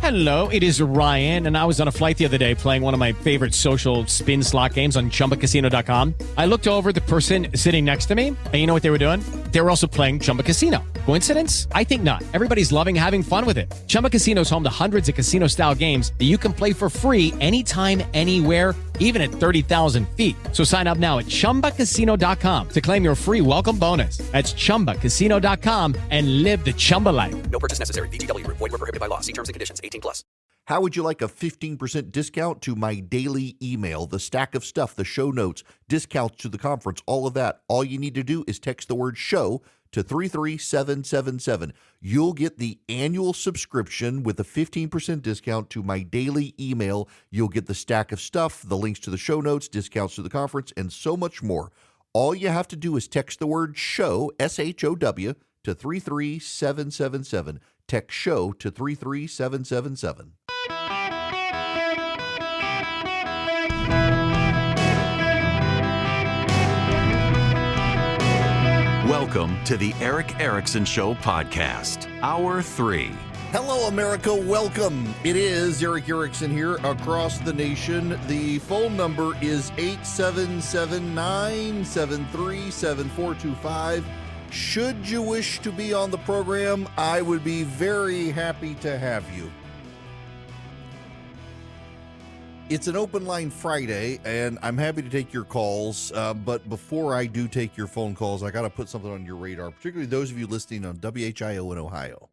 Hello, it is Ryan, and I was on a flight the other day playing one of my favorite social spin slot games on ChumbaCasino.com. I looked over at the person sitting next to me, and you know what they were doing? They were also playing Chumba Casino. Coincidence? I think not. Everybody's loving having fun with it. Chumba Casino is home to hundreds of casino-style games that you can play for free anytime, anywhere, even at 30,000 feet. So sign up now at ChumbaCasino.com to claim your free welcome bonus. That's ChumbaCasino.com and live the Chumba life. No purchase necessary. VGW. Void where prohibited by law. See terms and conditions. 18+. How would you like a 15% discount to my daily email, the stack of stuff, the show notes, discounts to the conference, all of that? All you need to do is text the word show to 33777. You'll get the annual subscription with a 15% discount to my daily email. You'll get the stack of stuff, the links to the show notes, discounts to the conference, and so much more. All you have to do is text the word show, SHOW, to 33777. Text show to 33777. Welcome to the Eric Erickson Show podcast, Hour 3. Hello, America. Welcome. It is Eric Erickson here across the nation. The phone number is 877-973-7425. Should you wish to be on the program, I would be very happy to have you. It's an open line Friday, and I'm happy to take your calls. But before I do take your phone calls, I got to put something on your radar, particularly those of you listening on WHIO in Ohio.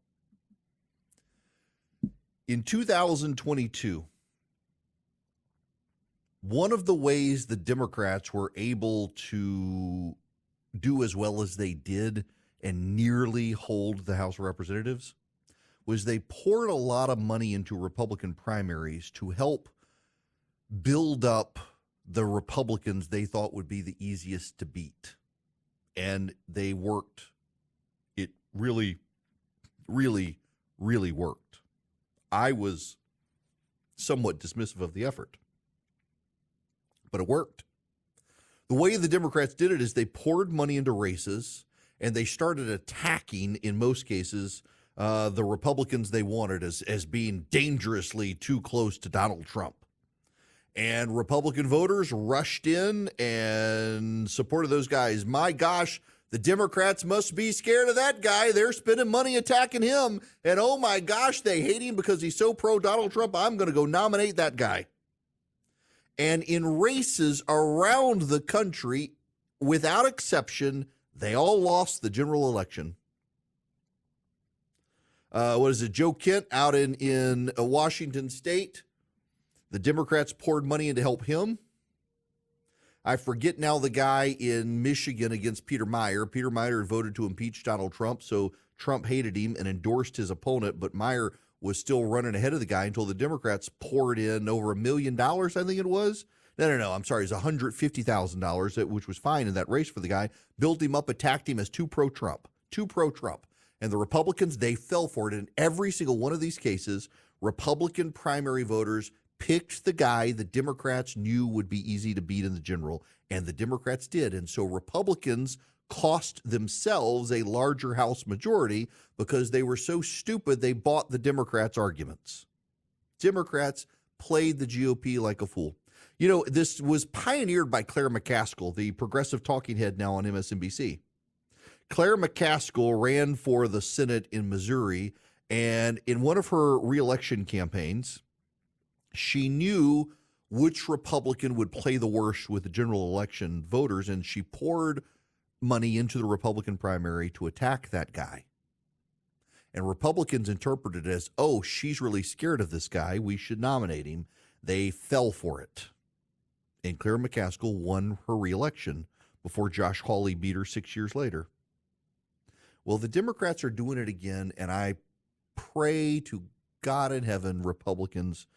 In 2022, one of the ways the Democrats were able to do as well as they did and nearly hold the House of Representatives was they poured a lot of money into Republican primaries to help build up the Republicans they thought would be the easiest to beat. And they worked. It really, really, really worked. I was somewhat dismissive of the effort, but it worked. The way the Democrats did it is they poured money into races, and they started attacking, in most cases, the Republicans they wanted as being dangerously too close to Donald Trump. And Republican voters rushed in and supported those guys. My gosh, the Democrats must be scared of that guy. They're spending money attacking him. And oh my gosh, they hate him because he's so pro-Donald Trump. I'm going to go nominate that guy. And in races around the country, without exception, they all lost the general election. What is it? Joe Kent out in Washington State. The Democrats poured money in to help him. I forget now the guy in Michigan against Peter Meijer. Peter Meijer voted to impeach Donald Trump, so Trump hated him and endorsed his opponent, but Meijer was still running ahead of the guy until the Democrats poured in over $1 million, I think it was. No, I'm sorry, it was $150,000, which was fine in that race for the guy. Built him up, attacked him as too pro-Trump. And the Republicans, they fell for it. In every single one of these cases, Republican primary voters picked the guy the Democrats knew would be easy to beat in the general, and the Democrats did. And so Republicans cost themselves a larger House majority because they were so stupid they bought the Democrats' arguments. Democrats played the GOP like a fool. You know, this was pioneered by Claire McCaskill, the progressive talking head now on MSNBC. Claire McCaskill ran for the Senate in Missouri, and in one of her reelection campaigns, she knew which Republican would play the worst with the general election voters, and she poured money into the Republican primary to attack that guy. And Republicans interpreted it as, oh, she's really scared of this guy. We should nominate him. They fell for it. And Claire McCaskill won her reelection before Josh Hawley beat her 6 years later. Well, the Democrats are doing it again, and I pray to God in heaven Republicans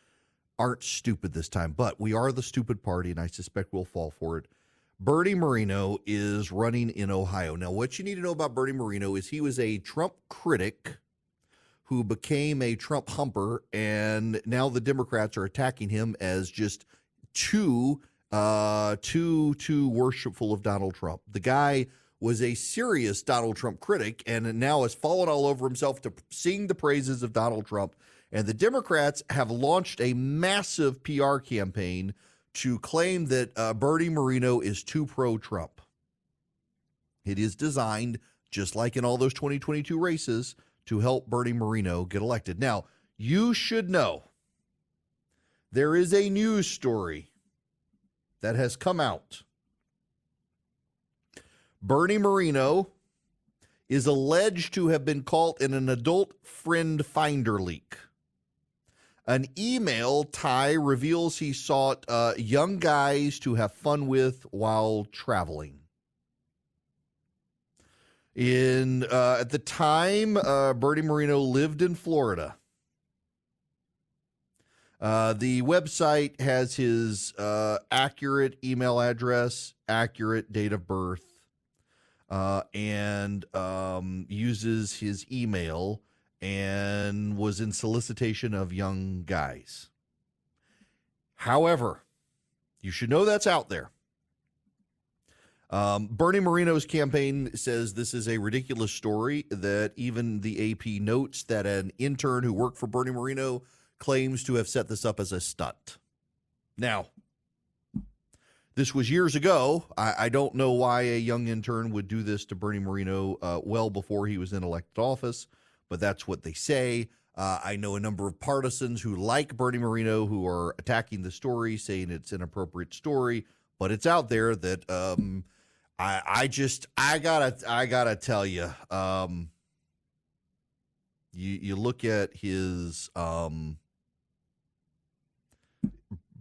aren't stupid this time, but we are the stupid party, and I suspect we'll fall for it. Bernie Moreno is running in Ohio. Now, what you need to know about Bernie Moreno is he was a Trump critic who became a Trump humper, and now the Democrats are attacking him as just too worshipful of Donald Trump. The guy was a serious Donald Trump critic and now has fallen all over himself to sing the praises of Donald Trump. And the Democrats have launched a massive PR campaign to claim that Bernie Moreno is too pro-Trump. It is designed, just like in all those 2022 races, to help Bernie Moreno get elected. Now, you should know there is a news story that has come out. Bernie Moreno is alleged to have been caught in an adult friend finder leak. An email tie reveals he sought young guys to have fun with while traveling. At the time, Bernie Moreno lived in Florida. The website has his accurate email address, accurate date of birth, and uses his email and was in solicitation of young guys. However, you should know that's out there. Bernie Moreno's campaign says this is a ridiculous story, that even the AP notes that an intern who worked for Bernie Moreno claims to have set this up as a stunt. Now, this was years ago. I don't know why a young intern would do this to Bernie Moreno well before he was in elected office, but that's what they say. I know a number of partisans who like Bernie Moreno who are attacking the story, saying it's an inappropriate story, but it's out there that I gotta tell you, you look at his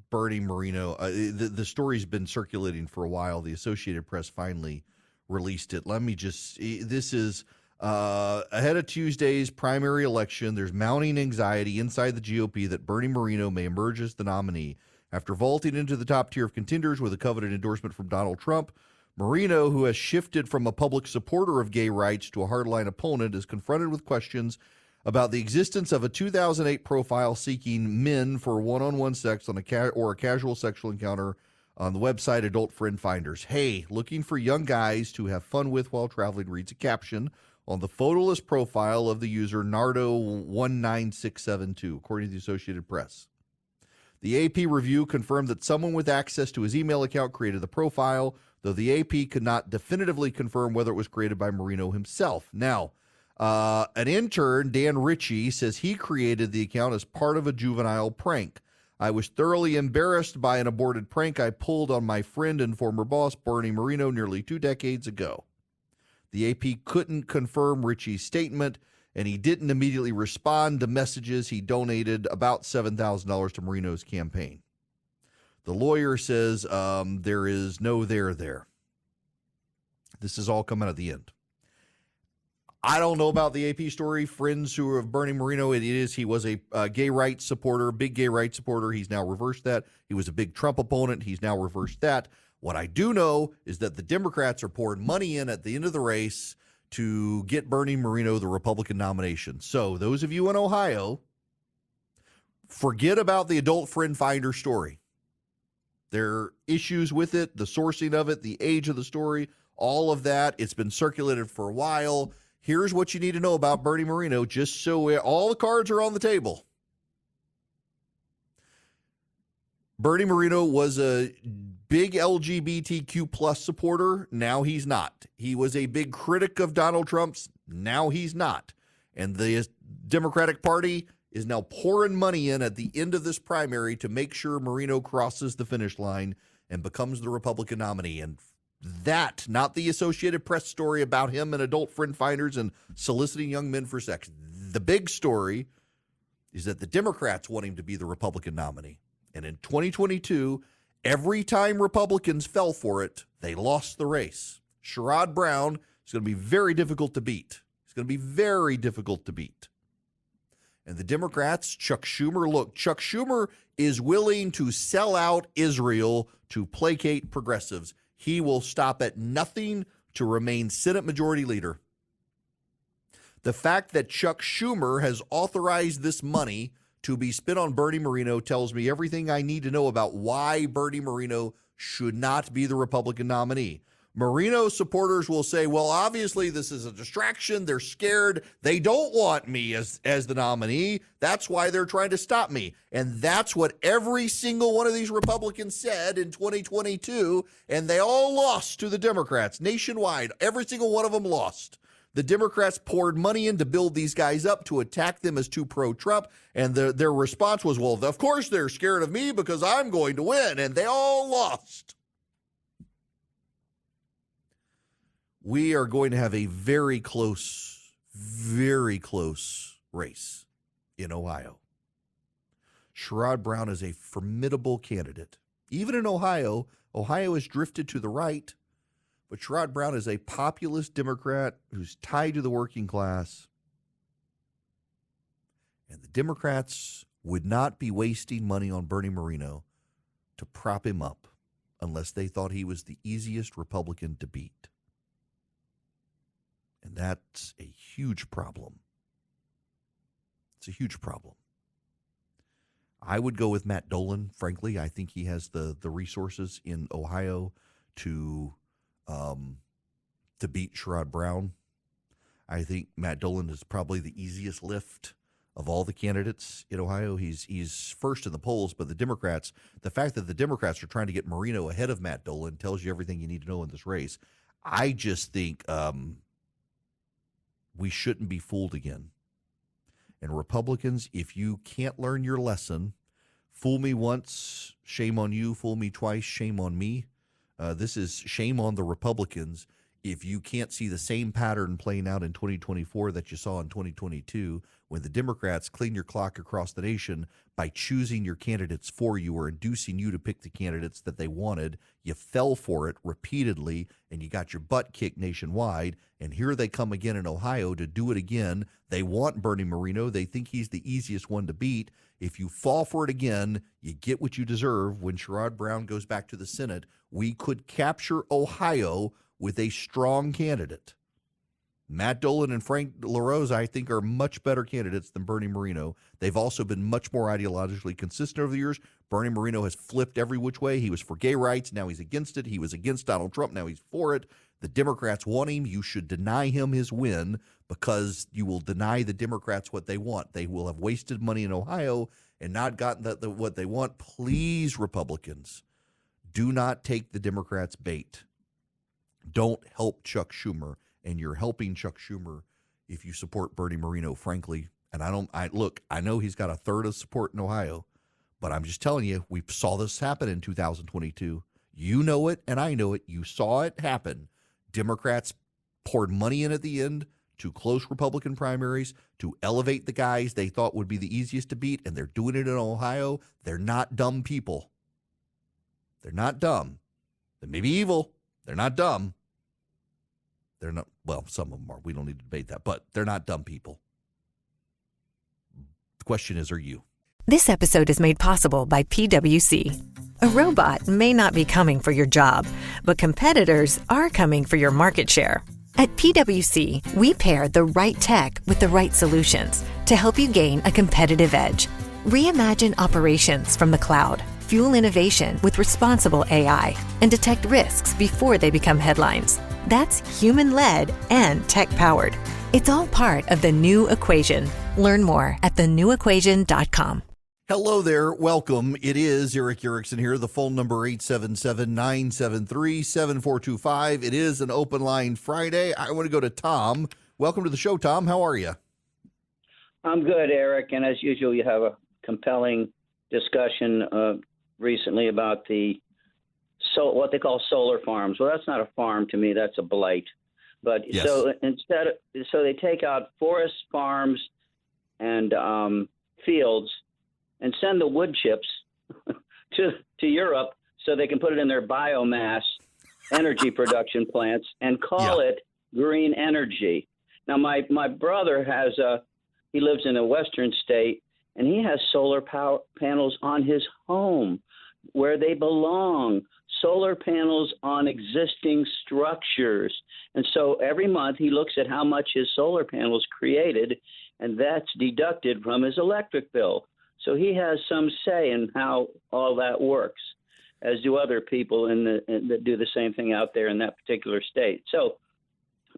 Bernie Moreno. The story's been circulating for a while. The Associated Press finally released it. This is ahead of Tuesday's primary election. There's mounting anxiety inside the GOP that Bernie Moreno may emerge as the nominee. After vaulting into the top tier of contenders with a coveted endorsement from Donald Trump, Moreno, who has shifted from a public supporter of gay rights to a hardline opponent, is confronted with questions about the existence of a 2008 profile seeking men for one-on-one sex on a casual sexual encounter on the website Adult Friend Finders. Hey, looking for young guys to have fun with while traveling, reads a caption on the photoless profile of the user Nardo19672, according to the Associated Press. The AP review confirmed that someone with access to his email account created the profile, though the AP could not definitively confirm whether it was created by Moreno himself. Now, an intern, Dan Ritchie, says he created the account as part of a juvenile prank. I was thoroughly embarrassed by an aborted prank I pulled on my friend and former boss, Bernie Moreno, nearly 2 decades ago. The AP couldn't confirm Ritchie's statement, and he didn't immediately respond to messages. He donated about $7,000 to Moreno's campaign. The lawyer says there is no there. This is all coming at the end. I don't know about the AP story. Friends who are of Bernie Moreno, he was a gay rights supporter, big gay rights supporter. He's now reversed that. He was a big Trump opponent. He's now reversed that. What I do know is that the Democrats are pouring money in at the end of the race to get Bernie Moreno the Republican nomination. So those of you in Ohio, forget about the Adult Friend Finder story. There are issues with it, the sourcing of it, the age of the story, all of that. It's been circulated for a while. Here's what you need to know about Bernie Moreno, just so all the cards are on the table. Bernie Moreno was a big LGBTQ plus supporter. Now he's not. He was a big critic of Donald Trump's. Now he's not. And the Democratic Party is now pouring money in at the end of this primary to make sure Moreno crosses the finish line and becomes the Republican nominee. And that, not the Associated Press story about him and Adult Friend Finders and soliciting young men for sex. The big story is that the Democrats want him to be the Republican nominee. And in 2022, every time Republicans fell for it, they lost the race. Sherrod Brown is going to be very difficult to beat. It's going to be very difficult to beat. And the Democrats, Chuck Schumer is willing to sell out Israel to placate progressives. He will stop at nothing to remain Senate Majority Leader. The fact that Chuck Schumer has authorized this money to be spent on Bernie Moreno tells me everything I need to know about why Bernie Moreno should not be the Republican nominee. Marino supporters will say, well, obviously this is a distraction. They're scared. They don't want me as the nominee. That's why they're trying to stop me. And that's what every single one of these Republicans said in 2022, and they all lost to the Democrats nationwide. Every single one of them lost. The Democrats poured money in to build these guys up to attack them as too pro-Trump, and their response was, well, of course they're scared of me because I'm going to win, and they all lost. We are going to have a very close race in Ohio. Sherrod Brown is a formidable candidate. Even in Ohio, Ohio has drifted to the right, but Sherrod Brown is a populist Democrat who's tied to the working class. And the Democrats would not be wasting money on Bernie Moreno to prop him up unless they thought he was the easiest Republican to beat. And that's a huge problem. It's a huge problem. I would go with Matt Dolan, frankly. I think he has the resources in Ohio to beat Sherrod Brown. I think Matt Dolan is probably the easiest lift of all the candidates in Ohio. He's first in the polls, but the fact that the Democrats are trying to get Moreno ahead of Matt Dolan tells you everything you need to know in this race. I just think we shouldn't be fooled again. And Republicans, if you can't learn your lesson, fool me once, shame on you. Fool me twice, shame on me. This is shame on the Republicans if you can't see the same pattern playing out in 2024 that you saw in 2022 when the Democrats clean your clock across the nation by choosing your candidates for you or inducing you to pick the candidates that they wanted. You fell for it repeatedly, and you got your butt kicked nationwide. And here they come again in Ohio to do it again. They want Bernie Moreno. They think he's the easiest one to beat. If you fall for it again, you get what you deserve. When Sherrod Brown goes back to the Senate, we could capture Ohio with a strong candidate. Matt Dolan and Frank LaRose, I think, are much better candidates than Bernie Moreno. They've also been much more ideologically consistent over the years. Bernie Moreno has flipped every which way. He was for gay rights. Now he's against it. He was against Donald Trump. Now he's for it. The Democrats want him. You should deny him his win because you will deny the Democrats what they want. They will have wasted money in Ohio and not gotten what they want. Please, Republicans, do not take the Democrats' bait. Don't help Chuck Schumer, and you're helping Chuck Schumer if you support Bernie Moreno, frankly. And I know he's got a third of support in Ohio, but I'm just telling you, we saw this happen in 2022. You know it, and I know it. You saw it happen. Democrats poured money in at the end to close Republican primaries, to elevate the guys they thought would be the easiest to beat, and they're doing it in Ohio. They're not dumb people. They're not dumb. They may be evil. They're not dumb. They're not, well, some of them are. We don't need to debate that, but they're not dumb people. The question is, are you? This episode is made possible by PwC. A robot may not be coming for your job, but competitors are coming for your market share. At PwC, we pair the right tech with the right solutions to help you gain a competitive edge. Reimagine operations from the cloud, fuel innovation with responsible AI, and detect risks before they become headlines. That's human-led and tech-powered. It's all part of the new equation. Learn more at thenewequation.com. Hello there. Welcome. It is Eric Erickson here. The phone number 877-973-7425. It is an open line Friday. I want to go to Tom. Welcome to the show, Tom. How are you? I'm good, Eric. And as usual, you have a compelling discussion recently about what they call solar farms. Well, that's not a farm to me. That's a blight. But yes. So they take out forest farms and fields and send the wood chips to Europe so they can put it in their biomass energy production plants and call it green energy. Now, my brother he lives in a western state, and he has solar power panels on his home where they belong, solar panels on existing structures. And so every month he looks at how much his solar panels created, and that's deducted from his electric bill. So he has some say in how all that works. as do other people that do the same thing out there in that particular state. So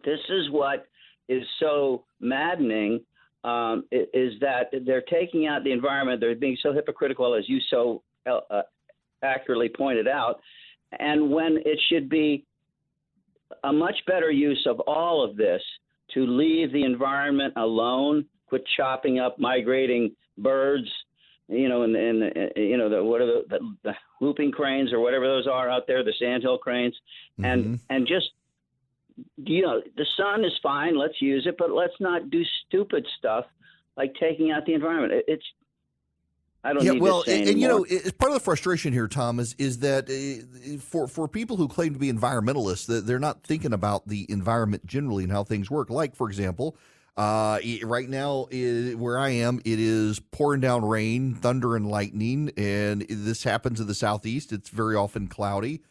this is what is so maddening, is that they're taking out the environment. They're being so hypocritical, as you so accurately pointed out. And when it should be a much better use of all of this to leave the environment alone, quit chopping up migrating birds, and what are the whooping cranes or whatever those are out there, the sandhill cranes, and just, the sun is fine, let's use it, but let's not do stupid stuff like taking out the environment. I don't need to say anymore. It's part of the frustration here, Tom, is that for people who claim to be environmentalists, that they're not thinking about the environment generally and how things work. Like, for example, right now where I am, it is pouring down rain, thunder and lightning, and this happens in the southeast. It's very often cloudy.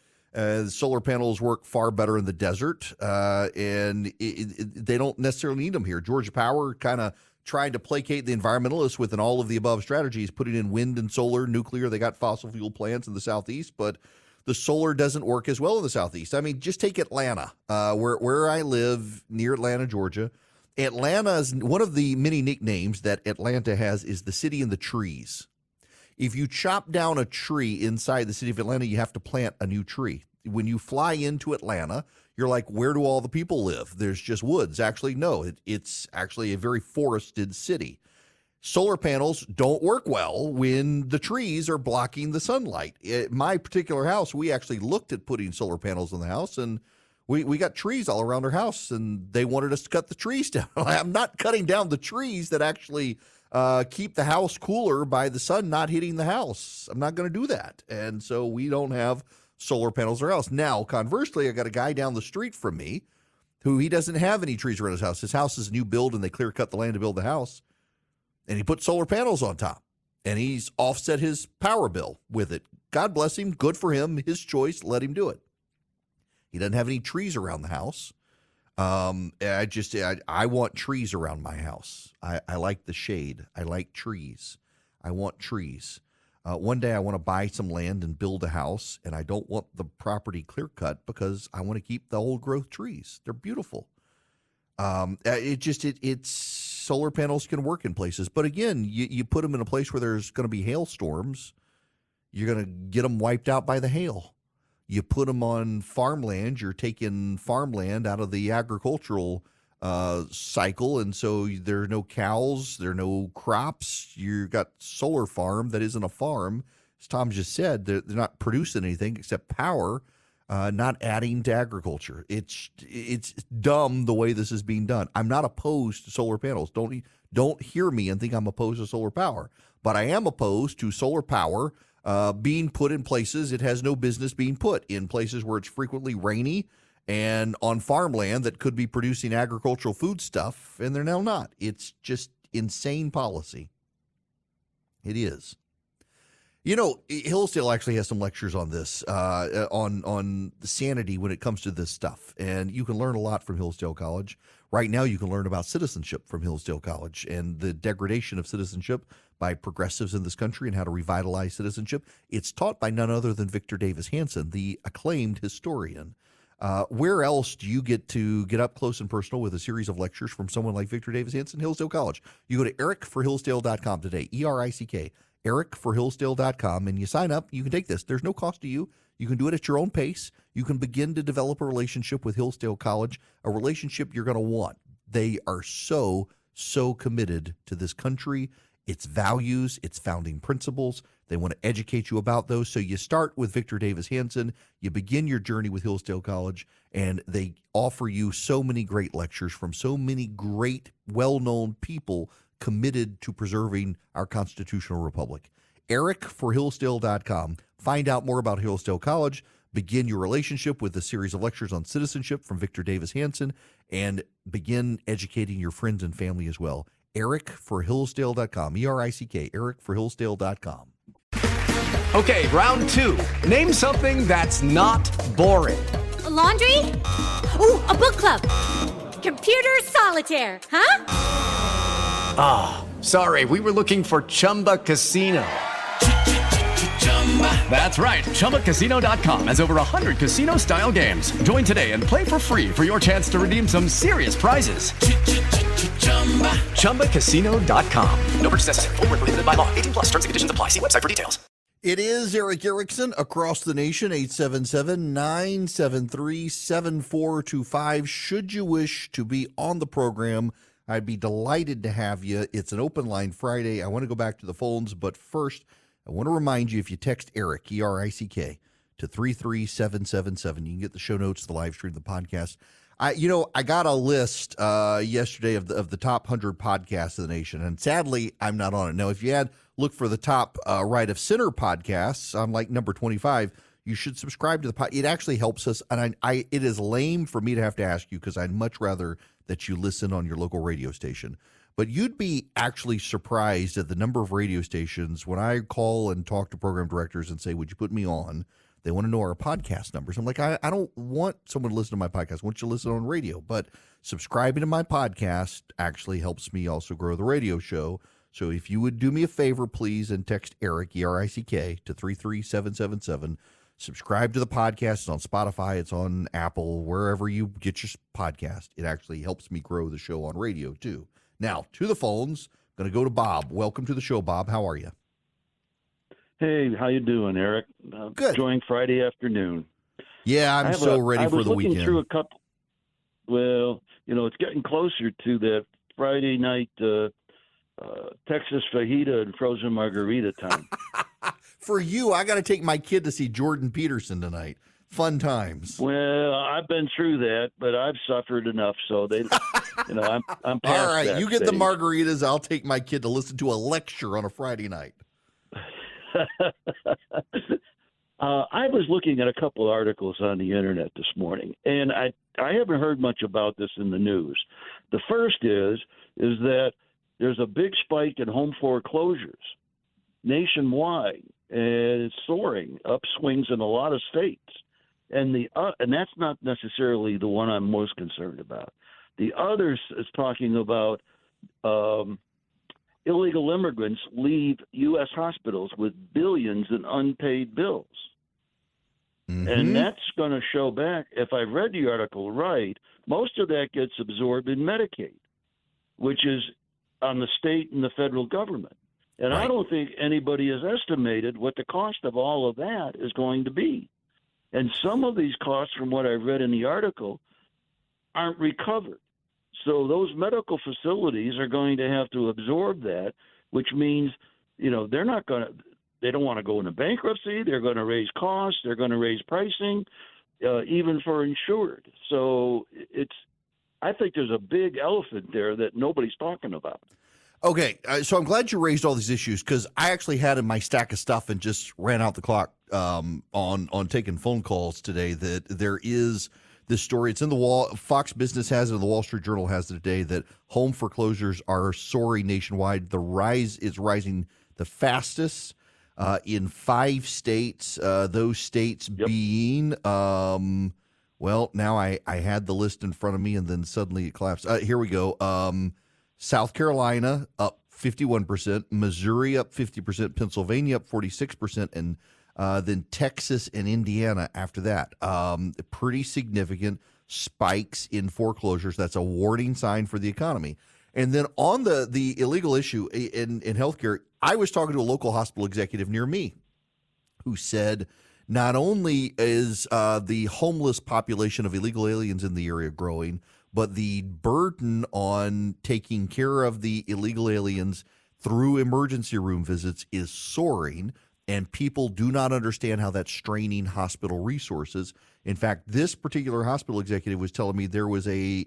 Solar panels work far better in the desert, and they don't necessarily need them here. Georgia Power kind of trying to placate the environmentalists with an all-of-the-above strategies, putting in wind and solar, nuclear. They got fossil fuel plants in the southeast, but the solar doesn't work as well in the southeast. I mean, just take Atlanta, where I live, near Atlanta, Georgia. Atlanta's one of the many nicknames that Atlanta has is the city in the trees. If you chop down a tree inside the city of Atlanta, you have to plant a new tree. When you fly into Atlanta, you're like, where do all the people live? There's just woods. Actually, no, it's actually a very forested city. Solar panels don't work well when the trees are blocking the sunlight. At my particular house, we actually looked at putting solar panels in the house, and we got trees all around our house, and they wanted us to cut the trees down. I'm not cutting down the trees that actually keep the house cooler by the sun not hitting the house. I'm not going to do that. And so we don't have solar panels in our house. Now, conversely, I got a guy down the street from me who he doesn't have any trees around his house. His house is a new build, and they clear cut the land to build the house. And he put solar panels on top, and he's offset his power bill with it. God bless him. Good for him. His choice. Let him do it. He doesn't have any trees around the house. I want trees around my house. I like the shade. I like trees. I want trees. One day I want to buy some land and build a house, and I don't want the property clear cut because I want to keep the old growth trees. They're beautiful. It's solar panels can work in places, but again, you put them in a place where there's going to be hailstorms, you're going to get them wiped out by the hail. You put them on farmland, you're taking farmland out of the agricultural cycle, and so there are no cows, there are no crops. You got solar farm that isn't a farm. As Tom just said, they're not producing anything except power, not adding to agriculture. It's dumb the way this is being done. I'm not opposed to solar panels. Don't hear me and think I'm opposed to solar power, but I am opposed to solar power being put in places it has no business being put, in places where it's frequently rainy and on farmland that could be producing agricultural food stuff, and they're now not. It's just insane policy. It is. Hillsdale actually has some lectures on this, on the sanity when it comes to this stuff, and you can learn a lot from Hillsdale College. Right now, you can learn about citizenship from Hillsdale College and the degradation of citizenship by progressives in this country and how to revitalize citizenship. It's taught by none other than Victor Davis Hanson, the acclaimed historian. Where else do you get to get up close and personal with a series of lectures from someone like Victor Davis Hanson? Hillsdale College. You go to ericforhillsdale.com today, ERICK, ericforhillsdale.com, and you sign up. You can take this. There's no cost to you. You can do it at your own pace. You can begin to develop a relationship with Hillsdale College, a relationship you're going to want. They are so committed to this country, its values, its founding principles. They want to educate you about those. So you start with Victor Davis Hanson, you begin your journey with Hillsdale College, and they offer you so many great lectures from so many great, well-known people committed to preserving our constitutional republic. ericforhillsdale.com. Find out more about Hillsdale College. Begin your relationship with a series of lectures on citizenship from Victor Davis Hanson, and begin educating your friends and family as well. ericforhillsdale.com, ERICK, ericforhillsdale.com. Okay, round two. Name something that's not boring. A laundry? Ooh, a book club. Computer solitaire, huh? Ah, sorry, we were looking for Chumba Casino. That's right. ChumbaCasino.com has over 100 casino-style games. Join today and play for free for your chance to redeem some serious prizes. ChumbaCasino.com. No purchase necessary. Void where prohibited by law. 18 plus terms and conditions apply. See website for details. It is Eric Erickson across the nation, 877-973-7425. Should you wish to be on the program, I'd be delighted to have you. It's an open line Friday. I want to go back to the phones, but first, I want to remind you, if you text Eric, E-R-I-C-K, to 33777, you can get the show notes, the live stream, the podcast. I got a list yesterday of the top 100 podcasts of the nation, and sadly, I'm not on it. Now, if you had look for the top right of center podcasts, I'm like number 25. You should subscribe to the pod. It actually helps us, and it is lame for me to have to ask you because I'd much rather that you listen on your local radio station. But you'd be actually surprised at the number of radio stations when I call and talk to program directors and say, would you put me on? They want to know our podcast numbers. I'm like, I don't want someone to listen to my podcast. I want you to listen on radio. But subscribing to my podcast actually helps me also grow the radio show. So if you would do me a favor, please, and text Eric, E-R-I-C-K, to 33777. Subscribe to the podcast. It's on Spotify. It's on Apple, wherever you get your podcast. It actually helps me grow the show on radio, too. Now, to the phones. Going to go to Bob. Welcome to the show, Bob. How are you? Hey, how you doing, Eric? Good. Enjoying Friday afternoon. Yeah, I'm so ready for the weekend. I was looking through a couple. Well, it's getting closer to that Friday night Texas fajita and frozen margarita time. For you, I got to take my kid to see Jordan Peterson tonight. Fun times. Well, I've been through that, but I've suffered enough, so I'm past all right, that you get stage. the margaritas. I'll take my kid to listen to a lecture on a Friday night. I was looking at a couple articles on the internet this morning, and I haven't heard much about this in the news. The first is that there's a big spike in home foreclosures nationwide, and it's soaring, upswings in a lot of states. And and that's not necessarily the one I'm most concerned about. The other is talking about illegal immigrants leave U.S. hospitals with billions in unpaid bills. Mm-hmm. And that's going to show back, if I read the article right, most of that gets absorbed in Medicaid, which is on the state and the federal government. And right. I don't think anybody has estimated what the cost of all of that is going to be. And some of these costs, from what I read in the article, aren't recovered. So those medical facilities are going to have to absorb that, which means, they don't want to go into bankruptcy. They're going to raise costs. They're going to raise pricing, even for insured. So I think there's a big elephant there that nobody's talking about. Okay, so I'm glad you raised all these issues because I actually had in my stack of stuff and just ran out the clock on taking phone calls today that there is this story. It's in the wall. Fox Business has it, and the Wall Street Journal has it today that home foreclosures are soaring nationwide. The rise is rising the fastest in 5 states. Those states being, now I had the list in front of me and then suddenly it collapsed. Here we go. South Carolina up 51%, Missouri up 50%, Pennsylvania up 46%, and then Texas and Indiana after that. Pretty significant spikes in foreclosures. That's a warning sign for the economy. And then on the illegal issue in healthcare, I was talking to a local hospital executive near me who said not only is the homeless population of illegal aliens in the area growing, but the burden on taking care of the illegal aliens through emergency room visits is soaring, and people do not understand how that's straining hospital resources. In fact, this particular hospital executive was telling me there was a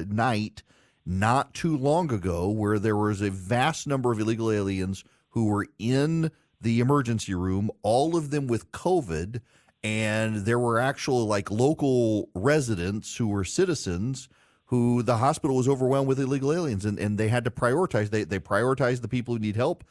night not too long ago where there was a vast number of illegal aliens who were in the emergency room, all of them with COVID, and there were actual local residents who were citizens who the hospital was overwhelmed with illegal aliens, and they had to prioritize. They prioritized the people who need help.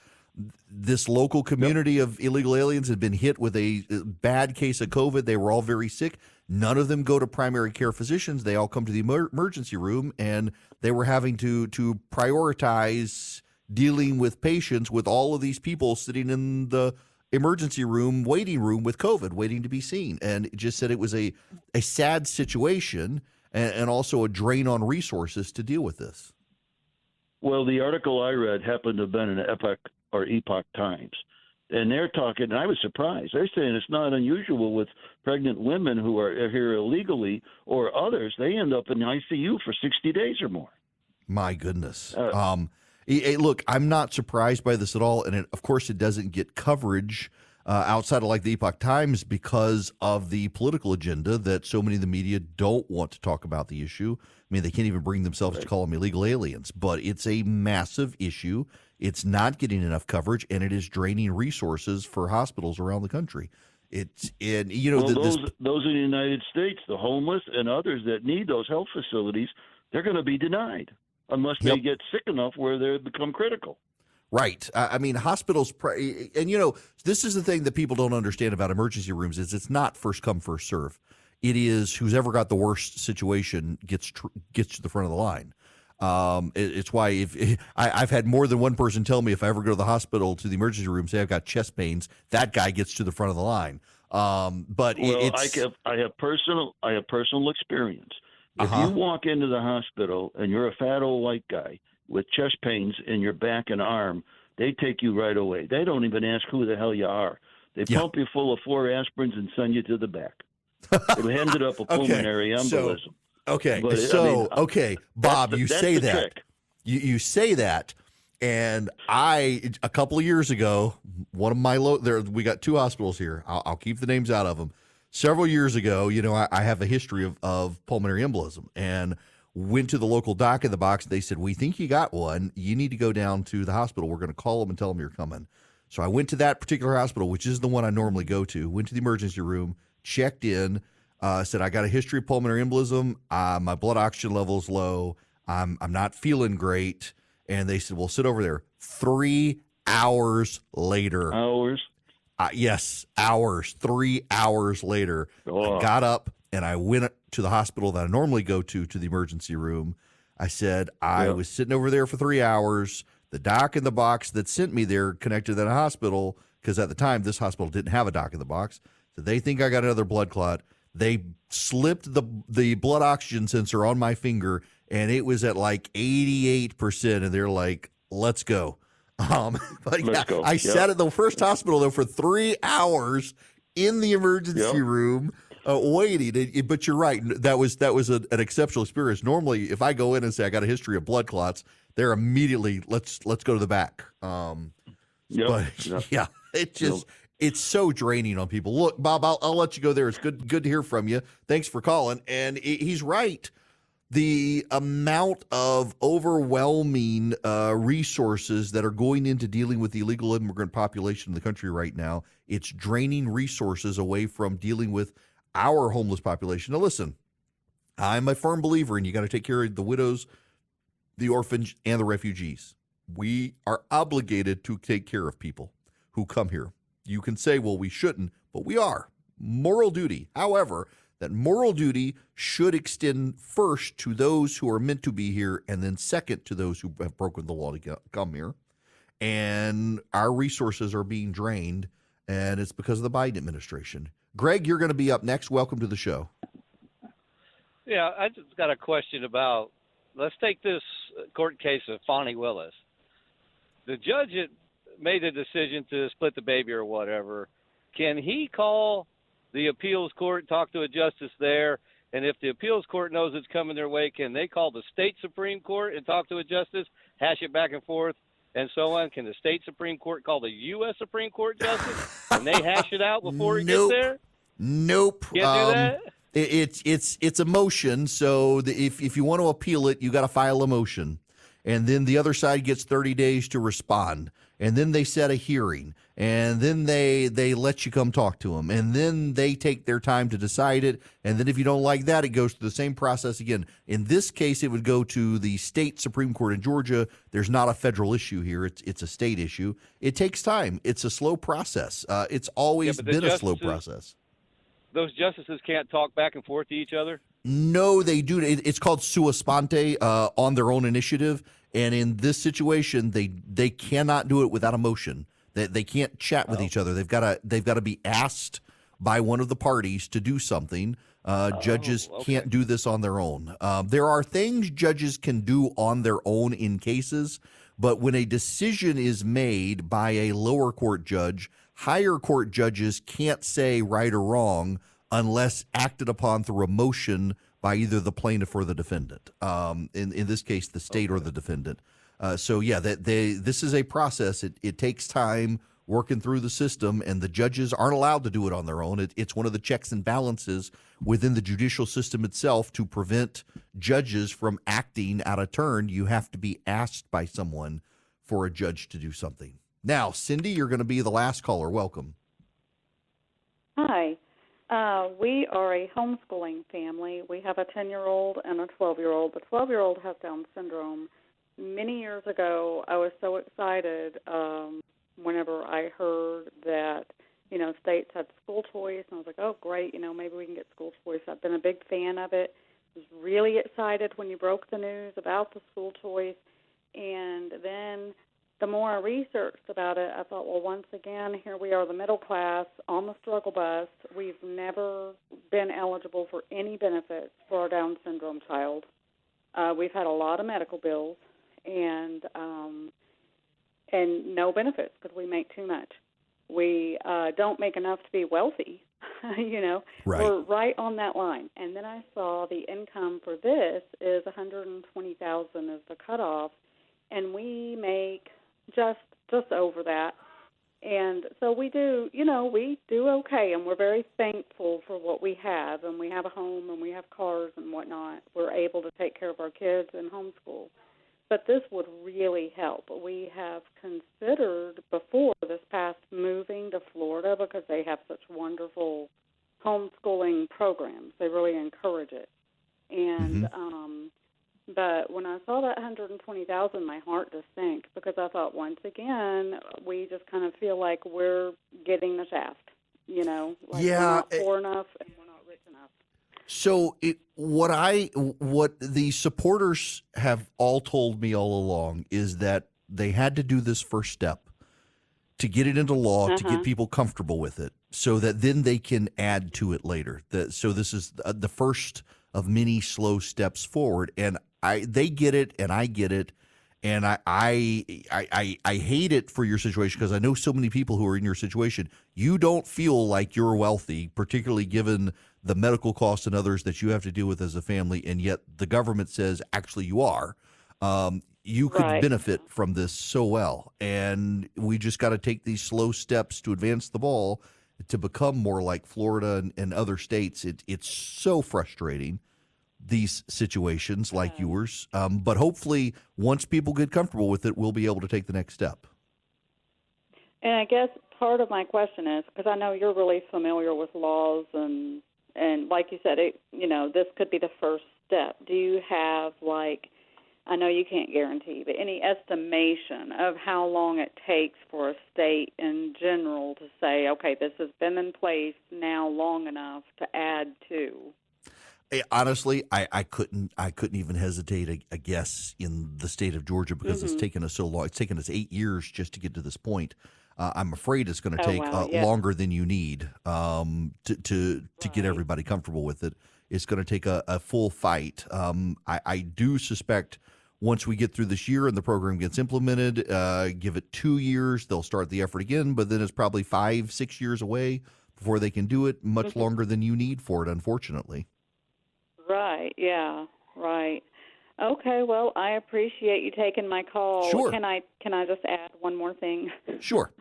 This local community of illegal aliens had been hit with a bad case of COVID. They were all very sick. None of them go to primary care physicians. They all come to the emergency room, and they were having to prioritize dealing with patients with all of these people sitting in the emergency room, waiting room with COVID, waiting to be seen. And it just said it was a sad situation and also a drain on resources to deal with this. Well, the article I read happened to have been in Epoch Times. And they're talking, and I was surprised. They're saying it's not unusual with pregnant women who are here illegally or others. They end up in the ICU for 60 days or more. My goodness. Look, I'm not surprised by this at all. And of course, it doesn't get coverage outside of like the Epoch Times because of the political agenda that so many of the media don't want to talk about the issue. I mean, they can't even bring themselves to call them illegal aliens, but it's a massive issue. It's not getting enough coverage, and it is draining resources for hospitals around the country. Those in the United States, the homeless and others that need those health facilities, they're going to be denied unless they get sick enough where they become critical. Right. I mean, hospitals, and this is the thing that people don't understand about emergency rooms is it's not first come, first serve. It is who's ever got the worst situation gets to the front of the line. It's why I've had more than one person tell me if I ever go to the hospital to the emergency room, say I've got chest pains, that guy gets to the front of the line. I have personal experience. If you walk into the hospital and you're a fat old white guy with chest pains in your back and arm, they take you right away. They don't even ask who the hell you are. They pump you full of 4 aspirins and send you to the back. It ended up a pulmonary embolism. Bob, you say that. You say that, and a couple of years ago, one of my we got 2 hospitals here. I'll keep the names out of them. Several years ago, I have a history of pulmonary embolism, and went to the local doc in the box. They said, "We think you got one. You need to go down to the hospital. We're going to call them and tell them you're coming." So I went to that particular hospital, which is the one I normally go to. Went to the emergency room, checked in. Said, I got a history of pulmonary embolism. My blood oxygen level's low. I'm not feeling great. And they said, well, sit over there. 3 hours later. Hours? Yes, hours. 3 hours later, I got up and I went to the hospital that I normally go to the emergency room. I said, I was sitting over there for 3 hours. The doc in the box that sent me there connected to that hospital, because at the time, this hospital didn't have a doc in the box. So they think I got another blood clot. They slipped the blood oxygen sensor on my finger, and it was at like 88%. And they're like, let's go. I sat at the first hospital, though, for 3 hours in the emergency room waiting. But you're right. That was an exceptional experience. Normally, if I go in and say I got a history of blood clots, they're immediately, let's go to the back. It just... It's so draining on people. Look, Bob, I'll let you go there. It's good to hear from you. Thanks for calling. And he's right. The amount of overwhelming resources that are going into dealing with the illegal immigrant population in the country right now, it's draining resources away from dealing with our homeless population. Now, listen, I'm a firm believer in you got to take care of the widows, the orphans, and the refugees. We are obligated to take care of people who come here. You can say, well, we shouldn't, but we are. Moral duty. However, that moral duty should extend first to those who are meant to be here, and then second to those who have broken the law to come here. And our resources are being drained, and it's because of the Biden administration. Greg, you're going to be up next. Welcome to the show. Yeah, I just got a question about, let's take this court case of Fonnie Willis. The judge made a decision to split the baby or whatever. Can he call the appeals court, talk to a justice there, and if the appeals court knows it's coming their way, can they call the state Supreme Court and talk to a justice, hash it back and forth, and so on? Can the state Supreme Court call the U.S. Supreme Court justice, and they hash it out before it gets there? Nope. Can't do that? It's a motion, so if you want to appeal it, you got to file a motion. And then the other side gets 30 days to respond. And then they set a hearing. And then they let you come talk to them. And then they take their time to decide it. And then if you don't like that, it goes through the same process again. In this case, it would go to the state Supreme Court in Georgia. There's not a federal issue here. It's a state issue. It takes time. It's a slow process. It's always been a slow process. Those justices can't talk back and forth to each other? No, they do. It's called sua sponte, on their own initiative. And in this situation, they cannot do it without a motion. They can't chat with each other. They've got to be asked by one of the parties to do something. Judges can't do this on their own. There are things judges can do on their own in cases, but when a decision is made by a lower court judge, higher court judges can't say right or wrong unless acted upon through a motion by either the plaintiff or the defendant. In this case, the state or the defendant. This is a process. It takes time working through the system, and the judges aren't allowed to do it on their own. It's one of the checks and balances within the judicial system itself to prevent judges from acting out of turn. You have to be asked by someone for a judge to do something. Now, Cindy, you're going to be the last caller. Welcome. Hi. We are a homeschooling family. We have a 10-year-old and a 12-year-old. The 12-year-old has Down syndrome. Many years ago, I was so excited whenever I heard that, states had school choice. And I was like, oh, great, maybe we can get school choice. I've been a big fan of it. I was really excited when you broke the news about the school choice. And then the more I researched about it, I thought, well, once again, here we are, the middle class, on the struggle bus. We've never been eligible for any benefits for our Down syndrome child. We've had a lot of medical bills and no benefits because we make too much. We don't make enough to be wealthy, Right. We're right on that line. And then I saw the income for this is $120,000 is the cutoff, and we make just over that. And so we do, we do okay, and we're very thankful for what we have, and we have a home, and we have cars and whatnot. We're able to take care of our kids and homeschool. But this would really help. We have considered before this past moving to Florida because they have such wonderful homeschooling programs. They really encourage it. And but when I saw that $120,000, my heart just sank because I thought, once again, we just kind of feel like we're getting the shaft, we're not poor enough and we're not rich enough. So what the supporters have all told me all along is that they had to do this first step to get it into law, to get people comfortable with it, so that then they can add to it later. So this is the first of many slow steps forward, and they get it, and I get it, and I hate it for your situation because I know so many people who are in your situation. You don't feel like you're wealthy, particularly given the medical costs and others that you have to deal with as a family, and yet the government says actually you are. You could benefit from this so well, and we just got to take these slow steps to advance the ball to become more like Florida and other states. It's so frustrating, these situations like yours, but hopefully once people get comfortable with it, we'll be able to take the next step. And I guess part of my question is, because I know you're really familiar with laws and like you said, this could be the first step. Do you have, I know you can't guarantee, but any estimation of how long it takes for a state in general to say, okay, this has been in place now long enough to add to? Honestly, I couldn't even hesitate a guess in the state of Georgia because it's taken us so long. It's taken us 8 years just to get to this point. I'm afraid it's going to take longer than you need to get everybody comfortable with it. It's going to take a full fight. I do suspect once we get through this year and the program gets implemented, give it 2 years, they'll start the effort again, but then it's probably 5-6 years away before they can do it, much longer than you need for it, unfortunately. Right, yeah, right. Okay, well, I appreciate you taking my call. Sure. Can I just add one more thing? Sure.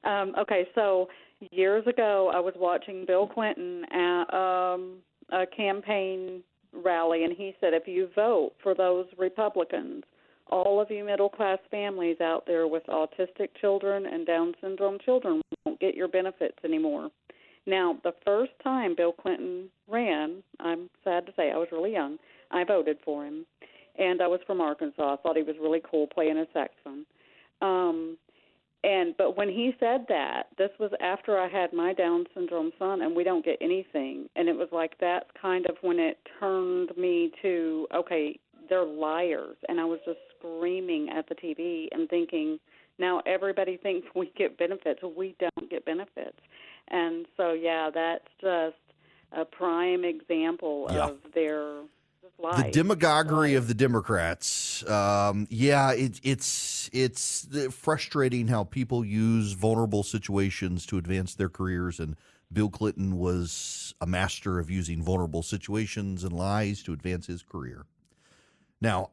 Okay, so years ago I was watching Bill Clinton at a campaign rally, and he said, if you vote for those Republicans, all of you middle-class families out there with autistic children and Down syndrome children won't get your benefits anymore. Now, the first time Bill Clinton ran, I'm sad to say, I was really young, I voted for him, and I was from Arkansas. I thought he was really cool playing a saxophone. But when he said that, this was after I had my Down syndrome son, and we don't get anything. And it was like that's kind of when it turned me to, okay, they're liars. And I was just screaming at the TV and thinking, now everybody thinks we get benefits. We don't get benefits. And so, yeah, that's just a prime example of their life. The demagoguery of the Democrats. It's frustrating how people use vulnerable situations to advance their careers, and Bill Clinton was a master of using vulnerable situations and lies to advance his career. Now,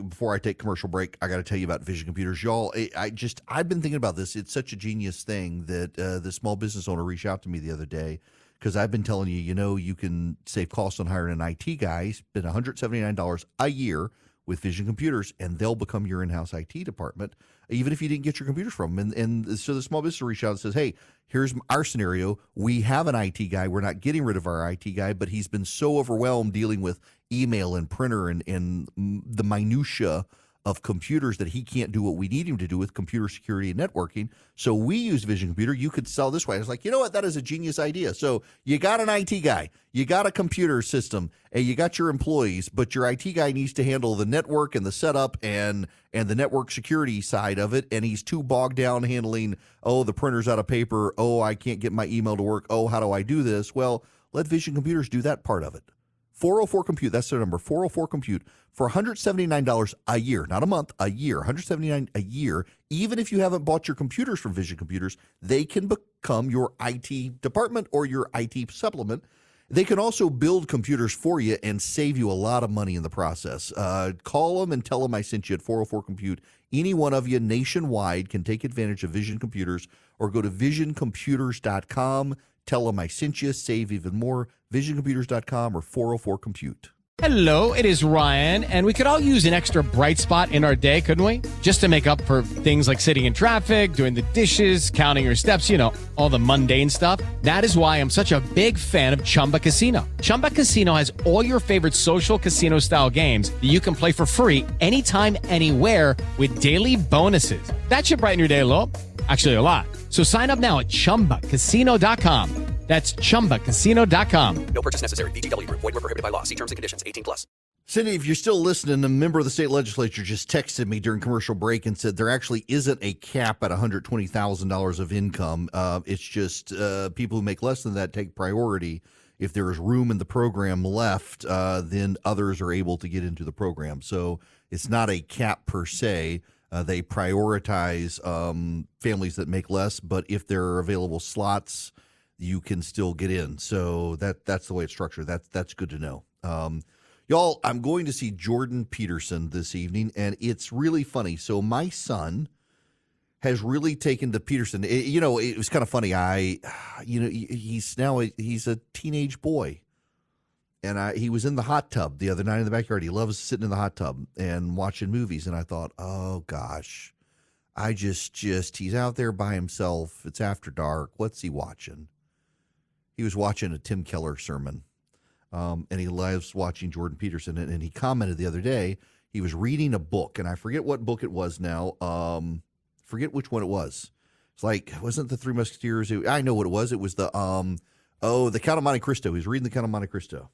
before I take commercial break, I got to tell you about Vision Computers. Y'all, I've been thinking about this. It's such a genius thing that the small business owner reached out to me the other day, because I've been telling you, you can save costs on hiring an IT guy, spend $179 a year with Vision Computers, and they'll become your in-house IT department, even if you didn't get your computers from them. And so the small business reached out and says, hey, here's our scenario. We have an IT guy. We're not getting rid of our IT guy, but he's been so overwhelmed dealing with email and printer and the minutia of computers that he can't do what we need him to do with computer security and networking. So we use Vision Computer. You could sell this way. I was like, you know what? That is a genius idea. So you got an IT guy, you got a computer system, and you got your employees, but your IT guy needs to handle the network and the setup and the network security side of it. And he's too bogged down handling, the printer's out of paper. I can't get my email to work. How do I do this? Well, let Vision Computers do that part of it. 404-COMPUTE, that's their number, 404-COMPUTE, for $179 a year, not a month, a year, $179 a year. Even if you haven't bought your computers from Vision Computers, they can become your IT department or your IT supplement. They can also build computers for you and save you a lot of money in the process. Call them and tell them I sent you at 404-COMPUTE. Any one of you nationwide can take advantage of Vision Computers, or go to visioncomputers.com. Tell them I sent you, save even more. VisionComputers.com or 404-COMPUTE. Hello, it is Ryan, and we could all use an extra bright spot in our day, couldn't we? Just to make up for things like sitting in traffic, doing the dishes, counting your steps, all the mundane stuff. That is why I'm such a big fan of Chumba Casino. Chumba Casino has all your favorite social casino-style games that you can play for free anytime, anywhere, with daily bonuses. That should brighten your day a little. Actually, a lot. So sign up now at ChumbaCasino.com. That's ChumbaCasino.com. No purchase necessary. VGW Group. Void where prohibited by law. See terms and conditions. 18+. Cindy, if you're still listening, a member of the state legislature just texted me during commercial break and said there actually isn't a cap at $120,000 of income. It's just people who make less than that take priority. If there is room in the program left, then others are able to get into the program. So it's not a cap per se. They prioritize families that make less, but if there are available slots, you can still get in. So that's the way it's structured. That's good to know. Y'all, I'm going to see Jordan Peterson this evening, and it's really funny. So my son has really taken to Peterson. It was kind of funny. He's a teenage boy, and he was in the hot tub the other night in the backyard. He loves sitting in the hot tub and watching movies. And I thought, oh gosh, he's out there by himself. It's after dark. What's he watching? He was watching a Tim Keller sermon, and he loves watching Jordan Peterson. And he commented the other day, he was reading a book, and I forget what book it was now. Forget which one it was. It's like, wasn't the Three Musketeers? I know what it was. It was the Count of Monte Cristo. He was reading the Count of Monte Cristo.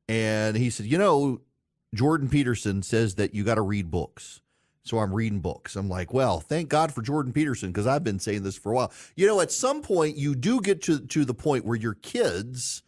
And he said, Jordan Peterson says that you got to read books. So I'm reading books. I'm like, well, thank God for Jordan Peterson, because I've been saying this for a while. At some point, you do get to the point where your kids,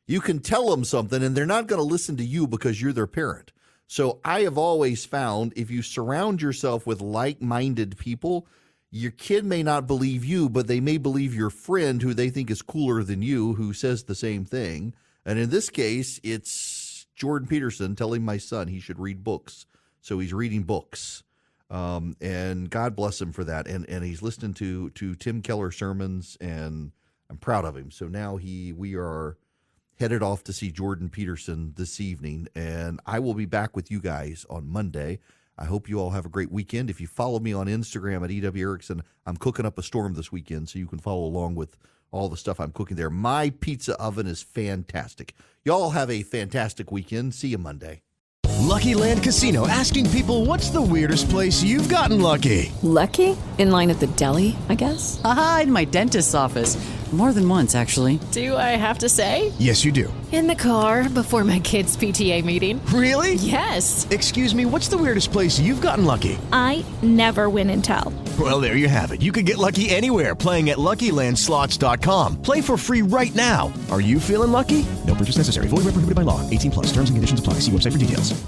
you can tell them something, and they're not going to listen to you because you're their parent. So I have always found if you surround yourself with like-minded people, your kid may not believe you, but they may believe your friend who they think is cooler than you, who says the same thing. And in this case, it's Jordan Peterson telling my son he should read books. So he's reading books. And God bless him for that. And he's listening to Tim Keller sermons, and I'm proud of him. So now we are headed off to see Jordan Peterson this evening, and I will be back with you guys on Monday. I hope you all have a great weekend. If you follow me on Instagram at EW Erickson, I'm cooking up a storm this weekend, so you can follow along with all the stuff I'm cooking there. My pizza oven is fantastic. Y'all have a fantastic weekend. See you Monday. Lucky Land Casino, asking people, what's the weirdest place you've gotten lucky? Lucky? In line at the deli, I guess? Aha, in my dentist's office. More than once, actually. Do I have to say? Yes, you do. In the car before my kids' PTA meeting. Really? Yes. Excuse me, what's the weirdest place you've gotten lucky? I never win and tell. Well, there you have it. You can get lucky anywhere, playing at LuckyLandSlots.com. Play for free right now. Are you feeling lucky? No purchase necessary. Void where prohibited by law. 18+. Terms and conditions apply. See website for details.